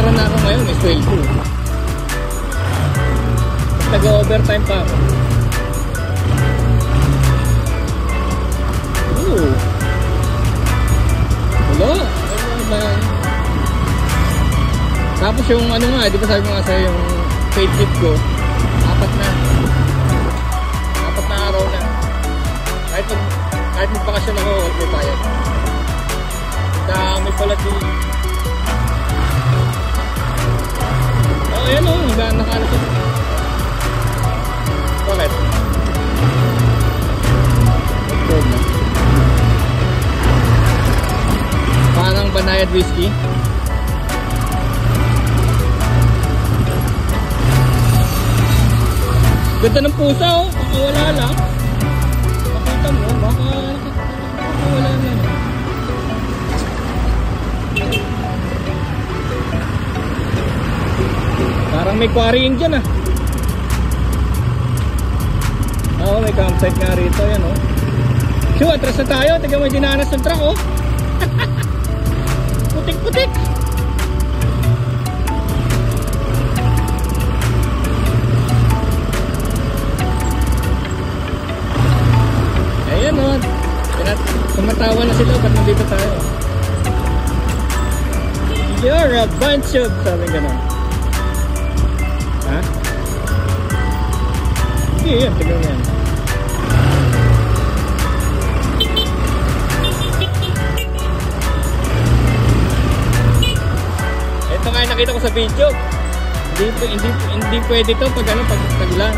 pera na ako ngayon, may sweldo. Nag-overtime pa ako. Hello? Ano ba yan? Tapos yung ano nga, di ba sabi mo nga sa'yo yung paid leave ko, 4 na araw na. Kahit magpakasyon ako, may bayad. May pala din. Oh, yan o, nakaano siya. Bakit? Parang banayad whiskey. Ganda ng pusa oh, baka wala lang. Makita mo, baka wala lang. Parang may quarrying dyan ah. Oo, may campsite nga rito, yan oh. Shoo, atras na tayo, tignan mo yung dinanas ng truck oh. Putik-putik. Ayan o, sumatawa na sila ba't nandito tayo. You're a bunch of, sabi gano'n. Ha? Hindi yan, tignan mo yan. Ito nga yung nakita ko sa video. Hindi pwede to pag ano, pag taglan.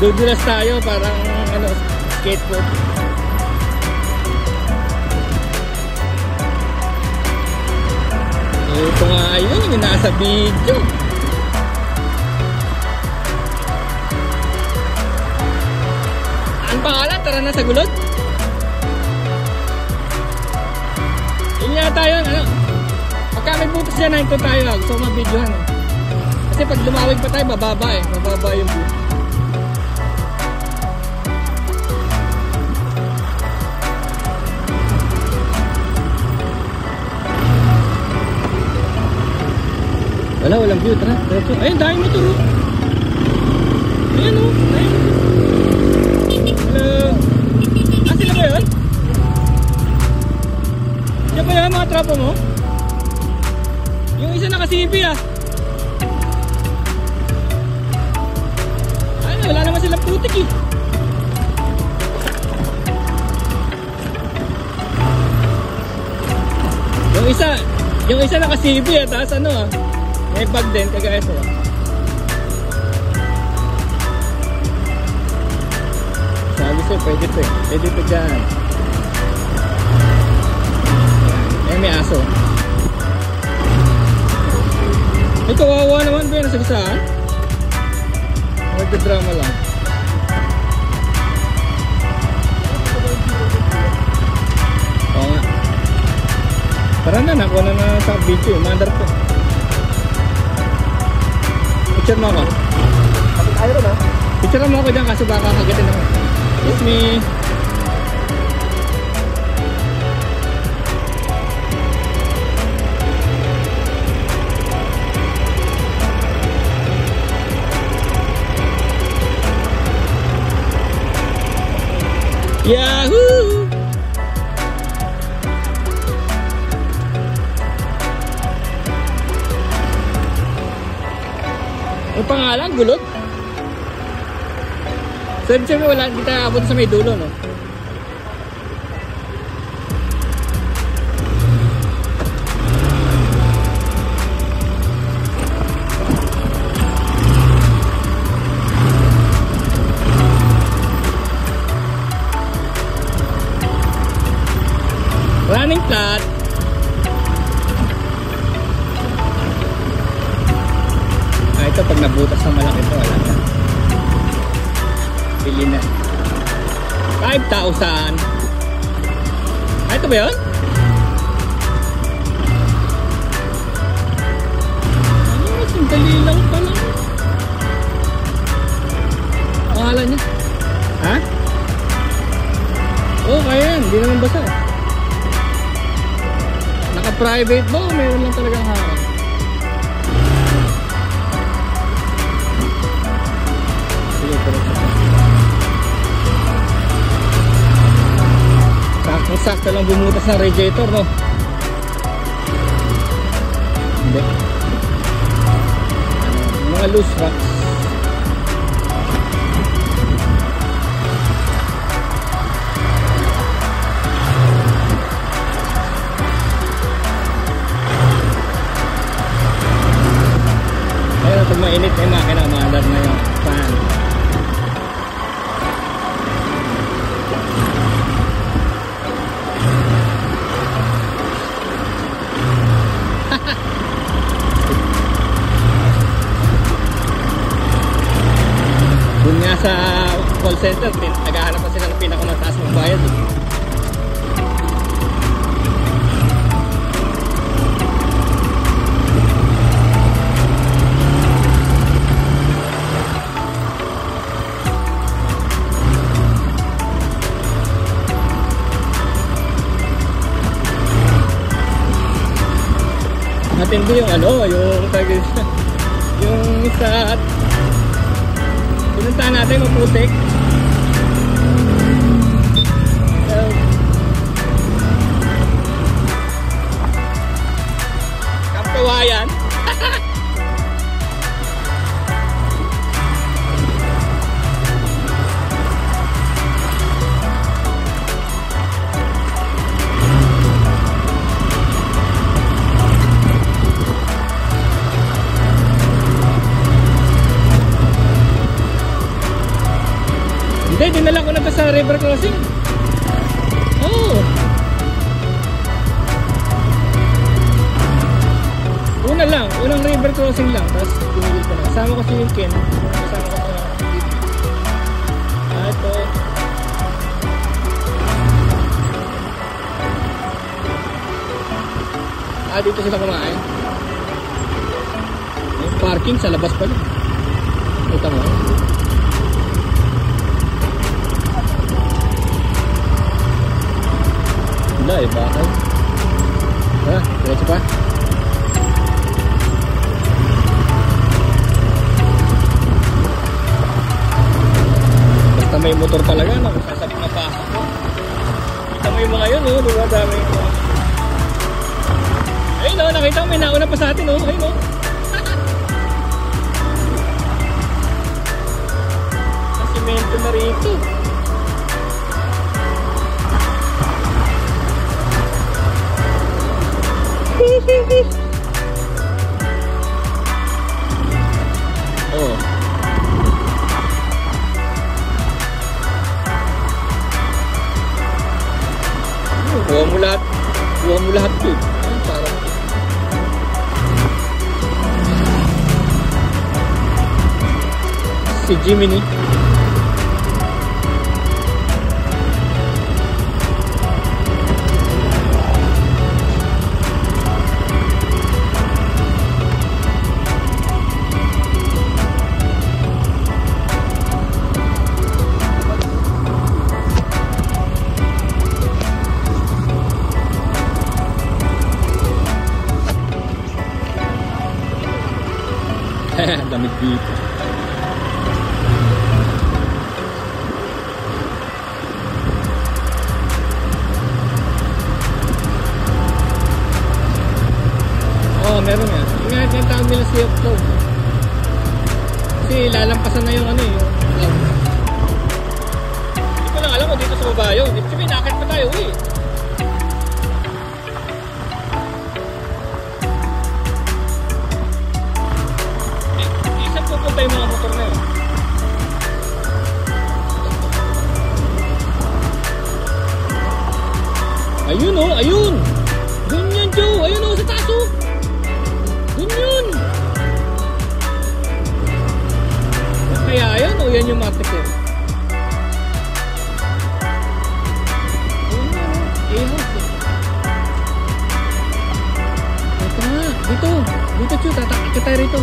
Dudulas tayo parang ano, skateboard. Ito nga yun, yung nasa video. Ang pangalan? Tara na sa gulod. Yun yata yun, ano? Pagka may butas dyan, ito tayo. Gusto ko mabidyohan. Kasi pag lumawig pa tayo, bababa eh. Bababa yung butas. Walang view, tara. Ayun, dahil motor oh. Ayan oh, dahil motor. Hello. Ah, sila ba yun? Diyan ba yan mga tropa mo? Yung isa naka-CB ah. Ay, wala naman silang putik eh. Yung isa naka-CB ah, taas ano ah. May bag din, kagaya ito. Sabi sa'yo, pwede ito eh. Pwede ito dyan. Eh, may aso. Ay, kawawa naman ba yun? Nasagasaan? Magdadrama lang. Oo nga. Tara na, nakuha na na sa video. Mandar po. Picture mo ako. Ayaw na. Picture mo ako dyan kasi baka kagatin ako. It's me. Yahoo! Ang pangalan, gulod. So, siyempre wala, hindi tayo abot sa may dulo, no? Running flat. Ito pag nabutas ng malaki ito, wala na. Bili na. 5,000. Ito ba yun? Ano, sandali lang pala. Pangalan niya? Ha? Oo, kaya yan. Hindi naman basa. Naka-private ba? Meron lang talagang harap. Sige, sakto lang bumutas ng radiator, no? Hindi. Mga loose rocks. Ayun, pag mainit ay makina, maandar na yung fan. Dun nga sa call center, naghahanap pa sila ng pinakamataas magbayad. Matindi yung yung sa pinuntahan natin maputik. Kapawayan. Hindi, dinala ko na ba sa river crossing? Oo. Una lang, unang river crossing lang. Tapos pinigil ko na. Kasama ko si Wilkin. Kasama ko sa ito. Dito sila kumain. Yung parking sa labas pala. Ito mo. Wala eh, bakal. Diretso pa. Basta may motor talaga, no? Sasabik na pasok mo. Kita mo yung mga yun, oh. Diba, dami yung mga. Ayun, no? Nakita mo, may nauna pa sa atin, oh. Ayun, oh. Nasimento na rito. Oh. Kuha mo lahat. Kuha mo lahat ko. Parang si Jiminy. Damit dito. Oh, meron nga. Ingat yung tawag nila Sea of Cloud. Kasi lalampasan na yung ano yung cloud. Hindi ko lang alam kung dito sa baba yun. Ibig sabihin, nakakit pa tayo eh. Pupunta yung mga motor na yun. Ayun oh, ayun! Doon yan, Joe! Ayun oh, sa taas oh! Doon yun! Kaya ayun oh, yan yung matik oh. Ayun oh, ito nga, dito! Dito, Joe, tatakit tayo rito.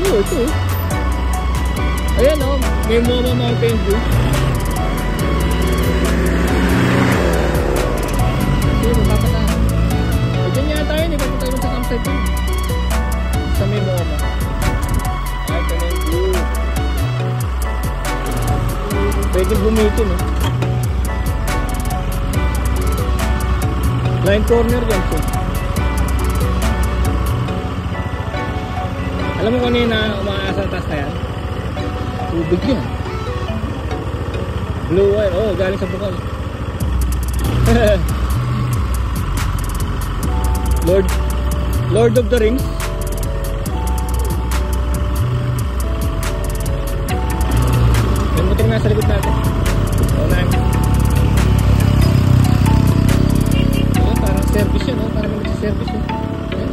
Oh, ito eh. Ayan oh, may Moma Mountain View. umitin eh. Line corner dyan siya. Alam mo kanina umaasa taas na yan? Tubig yan. Blue wire, oh galing sa bukal. Lord of the Rings. May motor nga sa likod natin. Oo na. Oh, parang service yun, oh. Parang may nagsiservice yun. Ayan.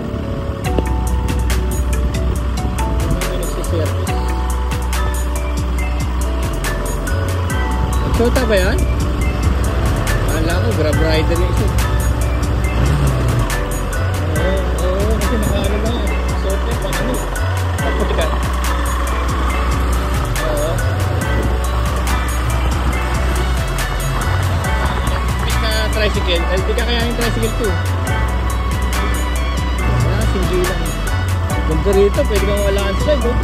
Parang may nagsiservice. Nag-shota ba yan? Akala ko, grab rider yung isa. Oo, kasi nakaano na yan. Sote, pang ano. Pagputikan. Oo. Tricycle, hindi ka kaya yung tricycle ko. Wala, singgay lang. Ganda rito, pwede kang wala ang slide, oh.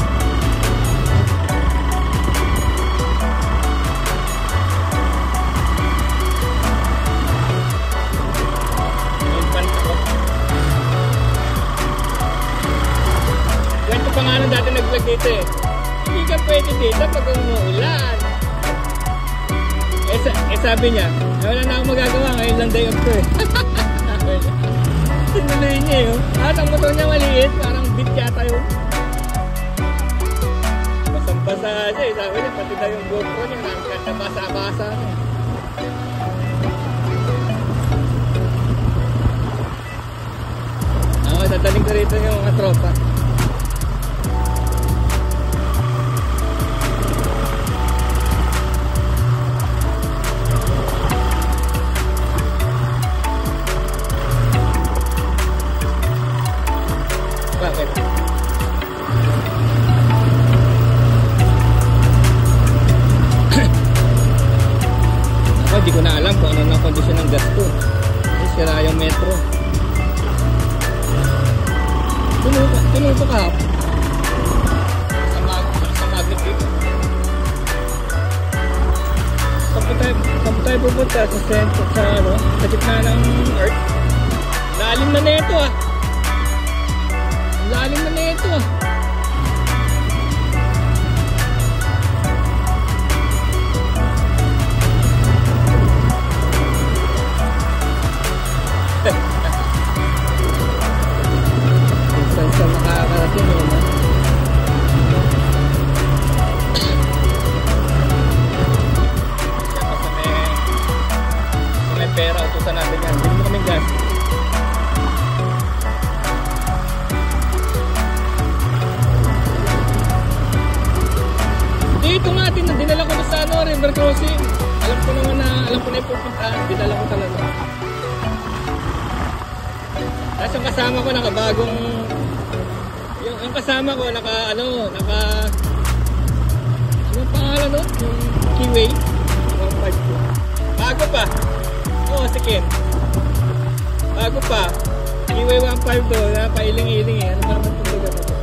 Yung panta ko. Kwento pa nga nung dati nag-vlog dito eh. Hindi ka pwede dito pag umuulan. Sabi niya, wala na akong magagawa, ngayon lang day off ko eh. Sinuloy niya yun. At ang motor niya maliit, parang beat yata yun. Basang-basa siya eh. Sabi niya, pati na yung GoPro niya, nakakanta basa-basa. Ako, dadaling ko rito yung mga tropa. Hindi ko na alam kung ano na kondisyon ng gas ko. Kasi sira yung metro. Tinuto ka sa magnet dito. Saan tayo pupunta? Sa center, sa gitna ng earth. Lalim na neto ah. Lalim na neto ah. Saan makakarating yun ha? Siyempre sa may pera, utusan natin yan. Hindi mo kaming gas. Dito nga, dinala ko na sa river crossing. Alam ko naman na, alam ko na yung pupuntahan. Dinala ko talaga. Tapos yung kasama ko nakabagong, yung kasama ko sino pangalan nun? Yung Keyway 152. Bago pa. Oo, si Ken. Bago pa. Keyway 152 na pailing-iling eh. Ano ba naman itong lugar na ito?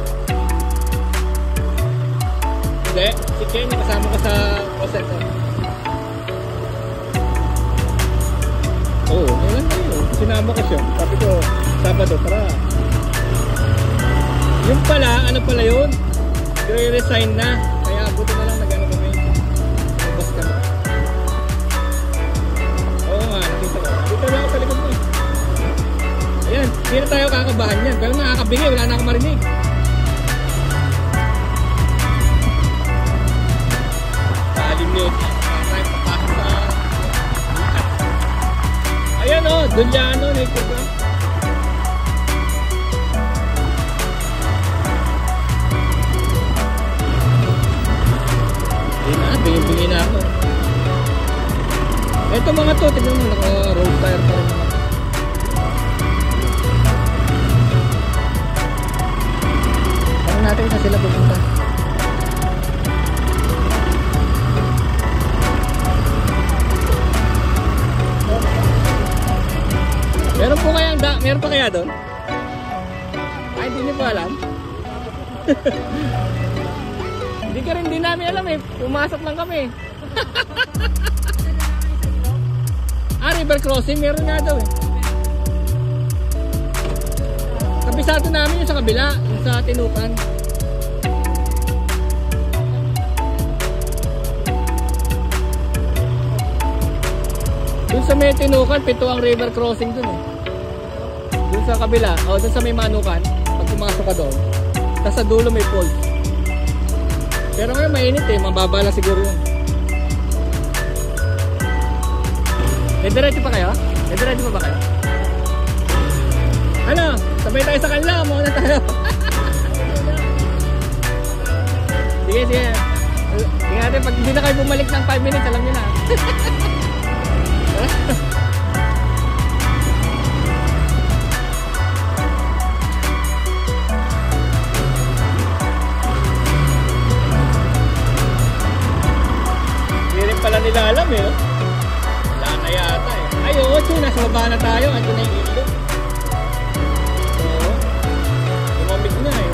Hindi, si Ken yung kasama ko sa Rosetta. Oo, yun tayo. Sinama ko siya. Sabi ko, Sabado, tara. Yung pala, ano pala yun? I-resign na. Kaya buti na lang nag-ano kami. Nabas kami. Oo nga, nakita ko. Dito lang ako sa likod mo eh. Ayan, hindi na tayo kakabahan yan. Pero nakakabingi, wala na akong marinig. Salim yun. Ayan o, Dulyano, native lang. Bingi na ako. Ito mga to, tignan mo, naka-road tire pa rin naman. Parang natin na sila pupunta. Meron pa kaya doon? Ay, hindi niyo pa alam? Hindi namin alam eh. Pumasok lang kami. River crossing, meron nga daw eh. Kabisado namin yung sa kabila, yung sa Tinukan. Dun sa may Tinukan, 7 ang river crossing dun eh. Dun sa kabila, o dun sa may Manukan, pag pumasok ka doon, tapos sa dulo may falls. Pero ngayon mainit eh, mababa lang siguro yun. Diretso pa kayo? Diretso pa ba kayo? Ano? Sabay tayo sa kanila, muna tayo. Sige, sige. Sige natin, pag hindi na kayo bumalik ng 5 minutes, alam nyo na. Hindi rin pala nila alam eh. Wala na yata eh. Ay, oo, nasa baba na tayo. Ito na yung ilog. Oo. Lumamig na eh.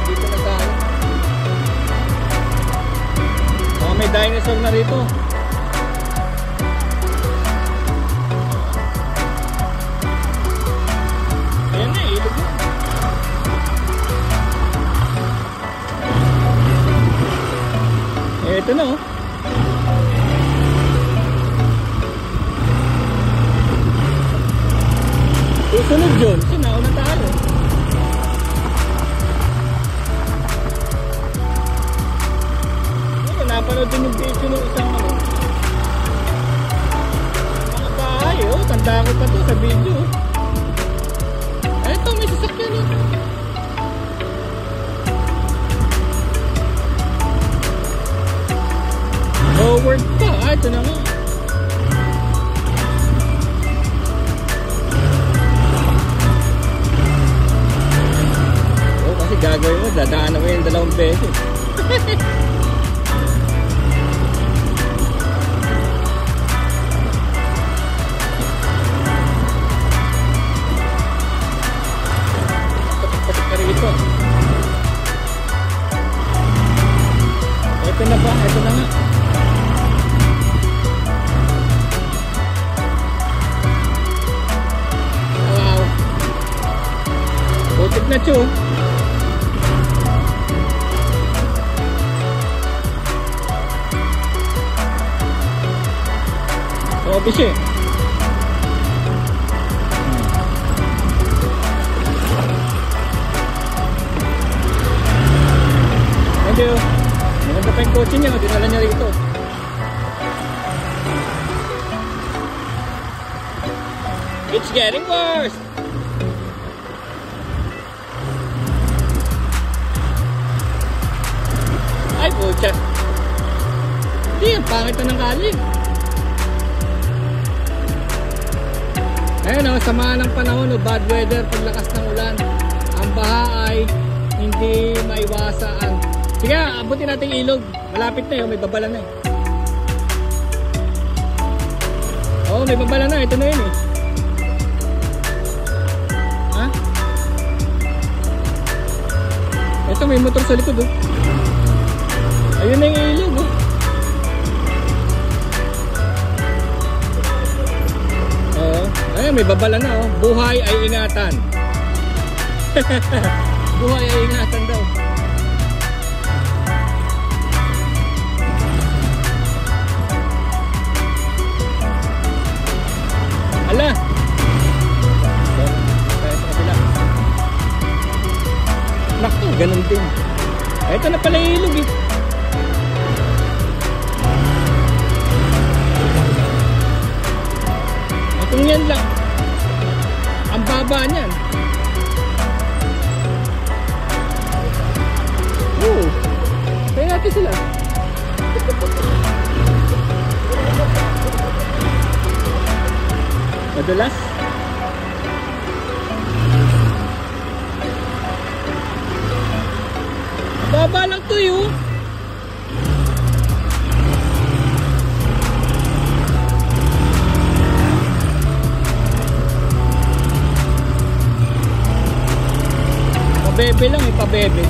Dito na tayo. Oh, may dinosaur na rito. Ayan na, ilog na. Ito na oh. Susunod yun, sinauna tayo. Ayun, napanood din yung video ng isang ano. Mga bahay oh, tanda ko pa to sa video. Eto, may sasakyan oh. Forward pa, ito na nga. Gagawin mo, dadaanan mo yung 2 beses. Patik-patik ka rito. Ito na ba? Ito na nga. Wow. Putik na tiyo. Oh, bisik. Thank you. Maganda pa yung kotse niya, dinala niya rito. It's getting worse. Ay, pucha. Hindi, ang pangit na ng kali. Ayun o, sama ng panahon o bad weather, paglakas ng ulan. Ang baha ay hindi maiwasan. Sige, abutin natin ilog. Malapit na yun, may babala na eh. Oo, may babala na, ito na yun eh. Ha? Ito, may motor sa likod oh. Ayun na yung ilog oh. Ay, may babala na oh. Buhay ay ingatan. Buhay ay ingatan daw. Ala. Naku, ganun din. Ito na pala yung ilog eh. Itong yan lang. Ang baba niyan. Oo. Kaya natin sila. Madulas. Ang baba lang to yun. Pabebe lang eh, pabebe.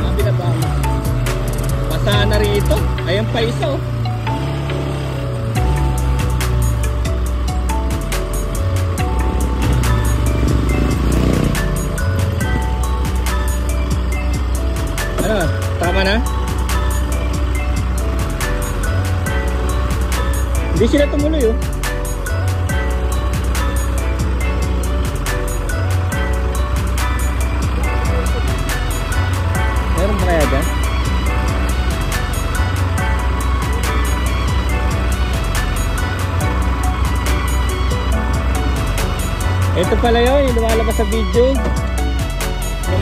Ang binabama. Sana rito. Ayan pa isa oh. Ano? Tama na? Hindi sila tumuloy oh. Meron ba kaya dyan? Ito pala yun, yung lumalabas sa video. Yung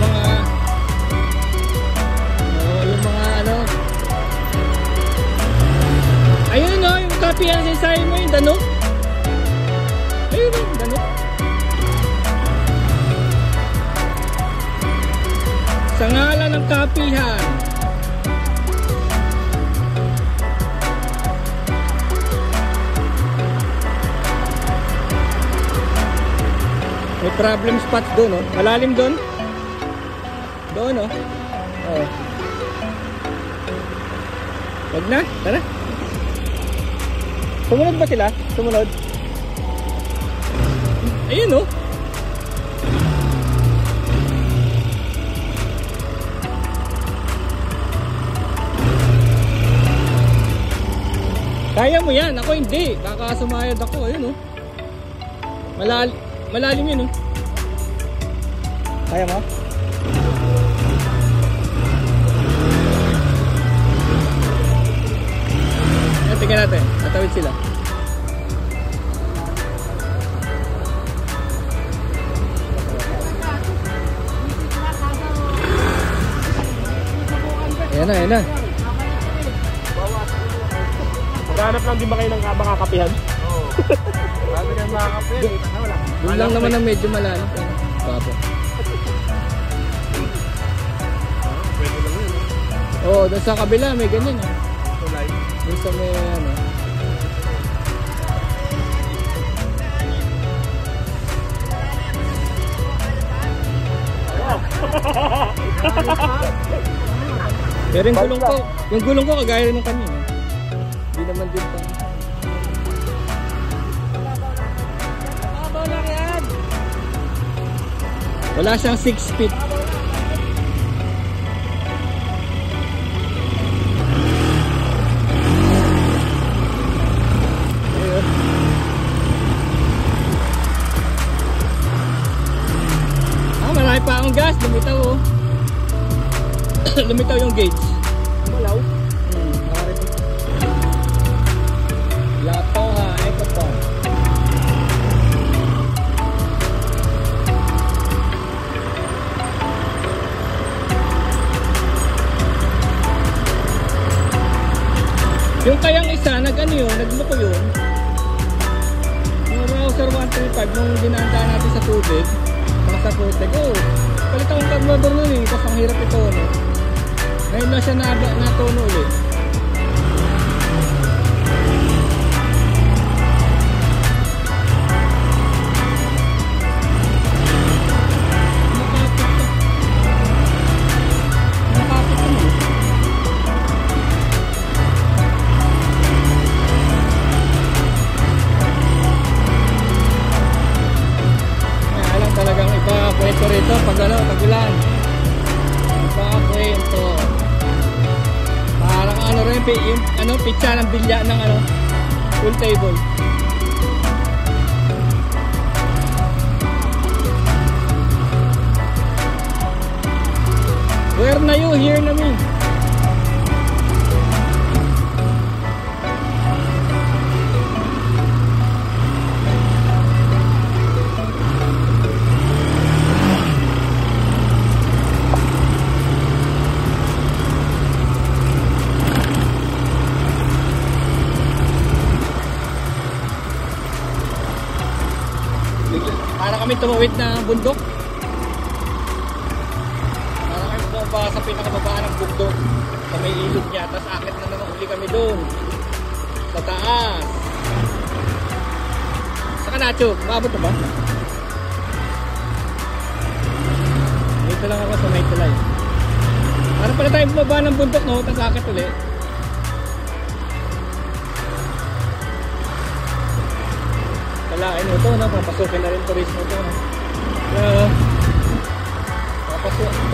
mga ano. Ayun o, yung copy yan sa isahin mo, yung dano. Ayun o, dano. Sa ngalan ng kapihan. May problem spots doon oh. Malalim doon. Doon oh. Oh. Wag na, tara. Sumunod ba sila? Sumunod. Ayun oh. Kaya mo yan, ako hindi. Baka sumayad ako, ayun oh. Malalim yun oh. Kaya mo? Ayan, tingnan natin. Tatawid sila. Ayan na, ayan na. Maghanap lang din ba kayo ng makakapihan? Oo. Bago na makakapihan. Doon lang naman ang medyo malalim. Papo. Pwede lang yun. Oo, doon sa kabila may ganyan eh. Tulay. Doon sa may ano. Pero yung gulong ko kagaya rin ng kanina. Hindi naman din pa. Wala siyang 6 feet. Marami pa akong gas. Lumitaw oh. Lumitaw yung gauge. Malaw. Lato ha. Eko to. Yung kayang isa, nag-ano yun, nagloko yun. Yung Rouser 135, nung dinaan natin sa tubig, sa putek, oh, palit akong carburetor nun eh, kasi ang hirap ito, no? Ngayon na siya natuno ulit. Kwento rito pag ano, tagulan. Kwento. Parang ano rin, yung ano, pizza ng bilya ng ano, pool table. Where na you? Here na me. Para kami tumawid na bundok. Para kami tumaba sa pinakababaan ng bundok. Sa may ilog niya. Tapos akit na naman uli kami doon. Sa taas. Saka Nacho, maabot na ba? Dito lang ako sa may tulay. Para pala tayo bumaba ng bundok, no? Tapos akit ulit. Kalain mo ito, no? Papasukin na rin turismo ito, no? Kaya,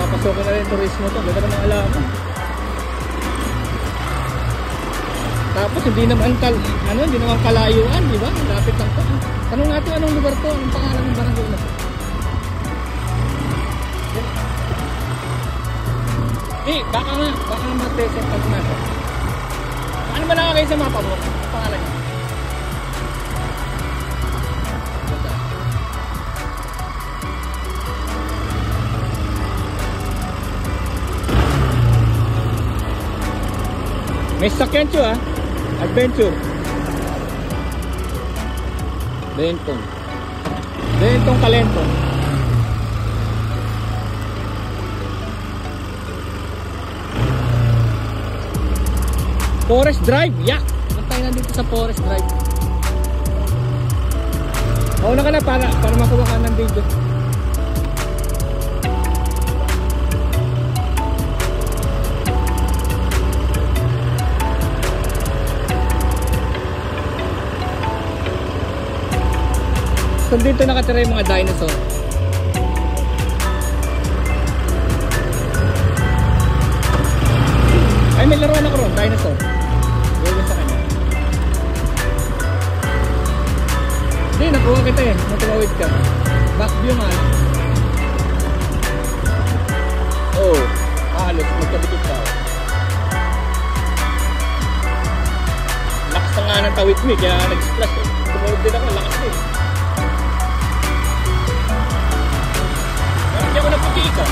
papasukin na rin turismo ito. Ganda naman alam mo. Tapos hindi naman hindi naman kalayuan, di ba? Lapit lang to. Tanong natin anong lugar to, anong pangalan ng barangay na to? Baka mag-reset ako natin. Ano ba nakakay sa mapa mo? Ang pangalan niya? May sakyan siya ah. Adventure. Bentong Kalentong. Forest Drive, yak! Tayo na dito sa Forest Drive. Mauna ka na para makuha ka ng video. So dito nakatira yung mga dinosaur. Ay, may laruan ako ron, dinosaur. Gawin sa kanya. Hindi, nakuha kita eh. Matulawid ka. Back view nga. Oh, halos. Magkabikit ka. Lakas na nga ng tawid mo eh. Kaya nag-splash eh. Tumulog din ako. Lakas eh. Hindi ako naputi ka.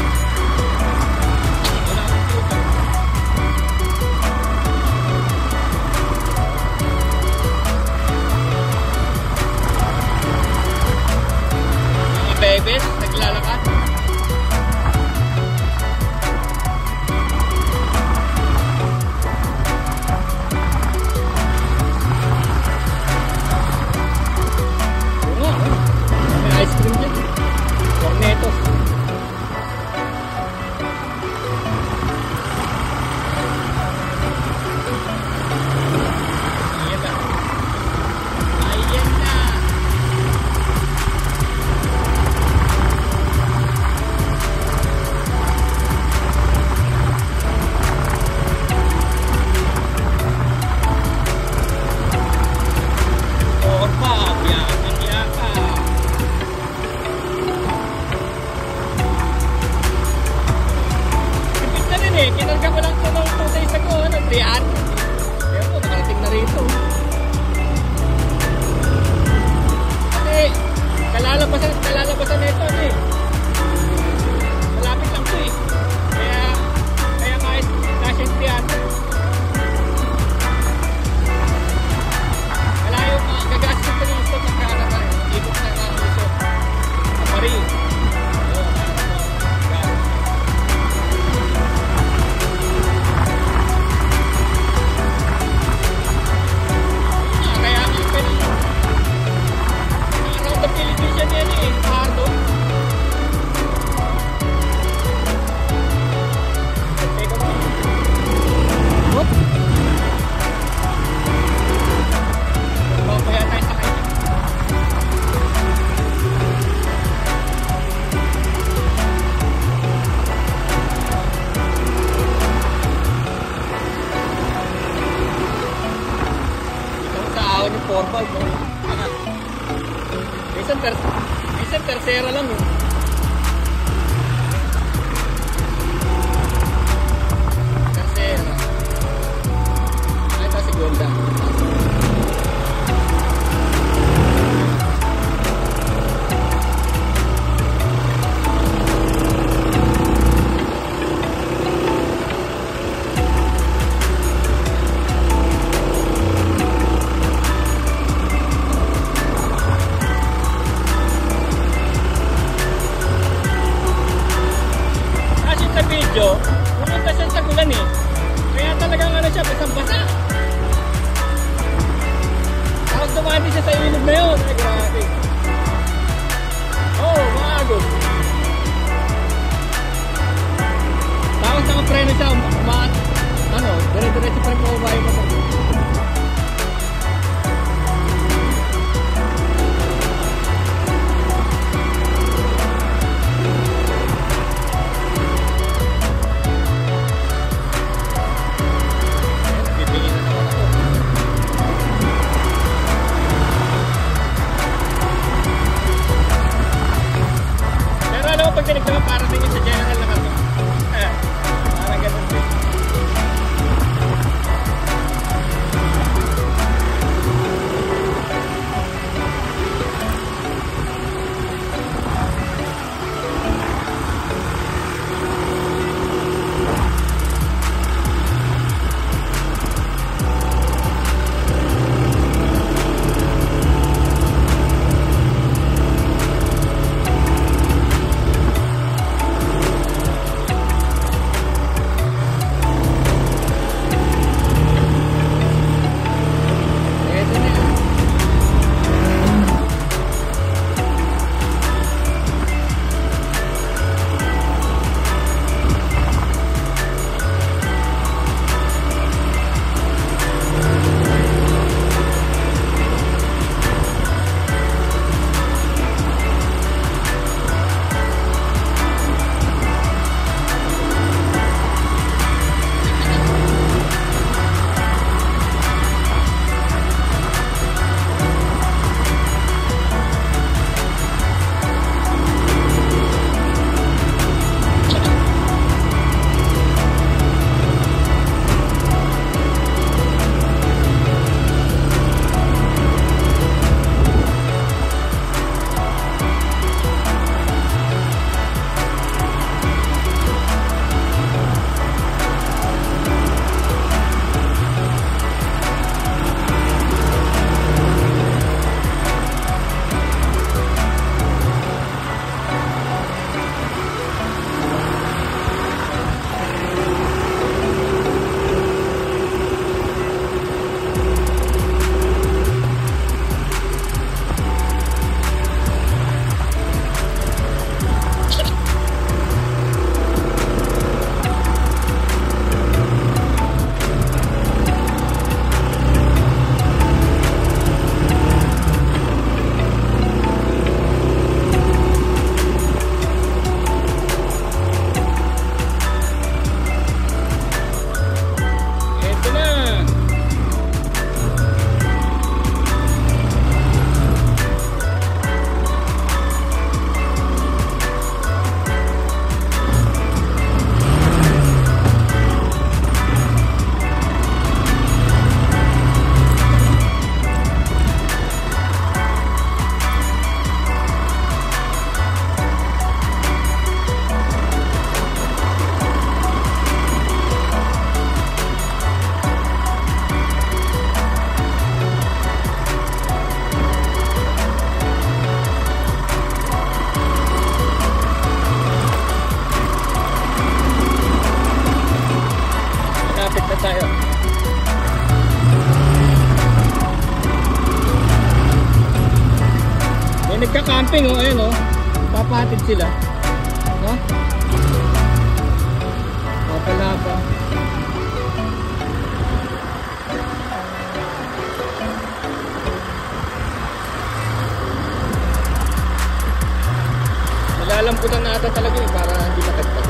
Bebes, naglalakad. May ice cream dyan. Cornetos. Ayan na. Ayan na. Kinarga ko lang ito nung 2 days ago, nagriyan. Kaya po, nakarating na rito. Kasi, kalalabasan na ito, eh. Malapit lang ito, eh. Kaya kahit nasa triyan. Malayo, gagastos ko dito sa kanan na rin. Ibig na nga dito. Sa Paris. Minsan tercera lang eh. Tercera. Ay, ito segunda. Pumunta siya sa gulan eh. Kaya talagang ano siya, basang-basa. Tapos dumati siya sa ilog na yun. Ay, grabe. Oo, maagos. Tapos nakapreno siya, ano, dire-diretso pa rin pababa yung motor. Pag tinignan mo, parang din yun sa general na karton. Parang ganun din. Nagka-camping oh, ayun oh. Papatid sila. No? Papalaba. Nalalamputan na ata talaga eh, para hindi nakagtag.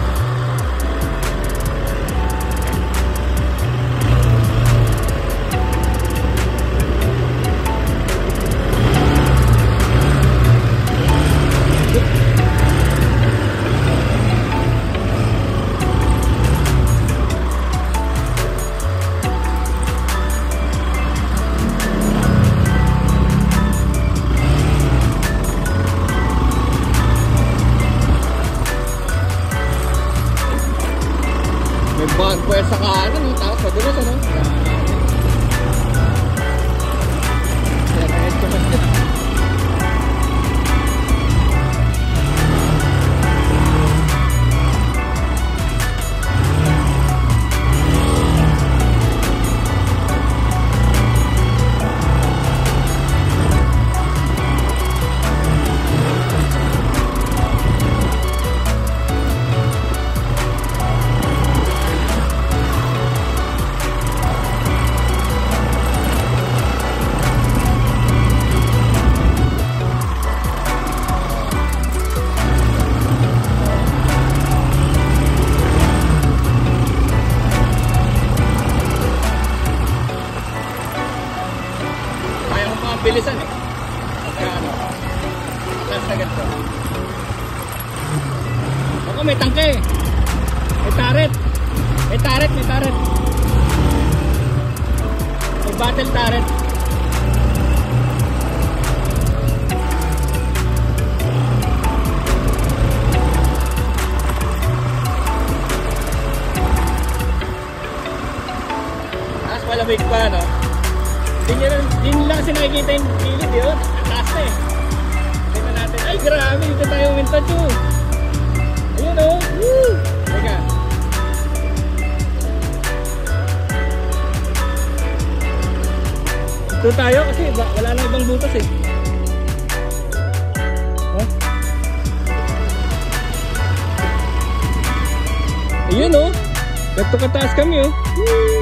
mabilisan eh. Kaya ano, taas na ganito. Ako may tangke. May turret. May turret, may turret. May battle turret. Taas malamig pa, no? Hindi lang kasi nakikita yung gilid yun. Taas na eh. Tingnan natin. Ay, grabe. Dito tayo umintad yun. Ayun, oh. Woo! Teka. Ito tayo kasi wala lang ibang butas eh. Huh? Ayun, oh. Ganito kataas kami, oh. Woo!